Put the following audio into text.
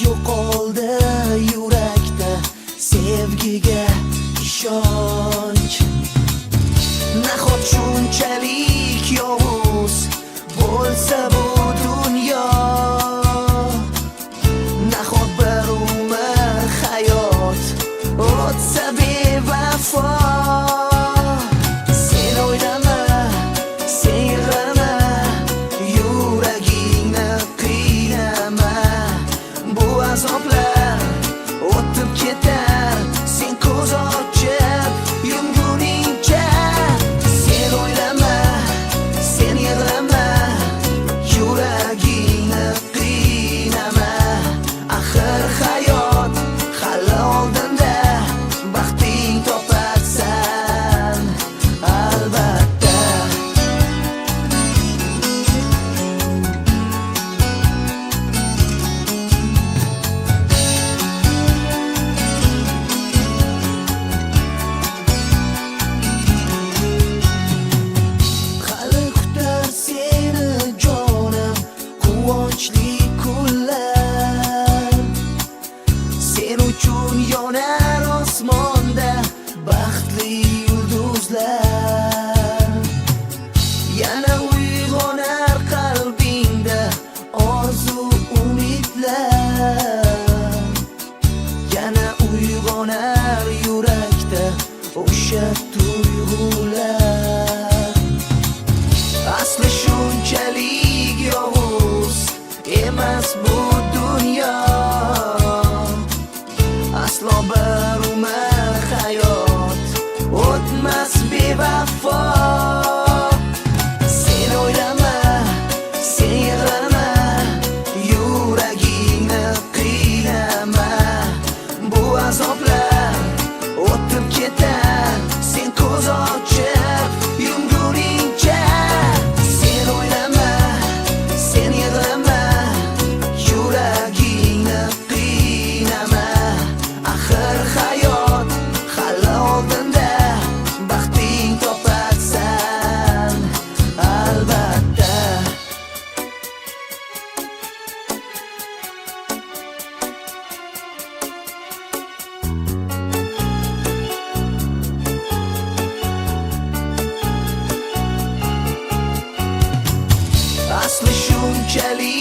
yo'qoldi yurakda sevgiga ishonch. Nahot shunchalik yovuz bo'lsa bu dunyo, nahot bir umr hayot o'tsa bevafo. Sen o'ylama, sen yig'lama, yuragingni qiynama. Bu azoblar o'tib ketar, sen ko'z ochib yumguningcha. Sen o'ylama, sen yig'lama, yuragingni qiynama. Axir hayot hali oldinda, baxting topasan albatta. Hali kutar seni jonim quvonchli kunlar. Sen uchun yonar osmonda baxtli yulduzlar. Yana uyg'onar qalbingda orzu umidlar. Yana uyg'onar yurakda o'sha tuyg'ular. Asli shunchalik yovuz emas bu dunyo, aslo bir umr hayot o'tmas bevafo. Sen o'ylama, sen yig'lama, yuragingni qiynama. Bu azoblar o'tib ketar, sen ko'z ochib yumguningcha. Sen o'ylama, sen yig'lama, yuragingni qiynama. Axir hayot hali oldinda, baxting topasan albatta. Asli shunchalik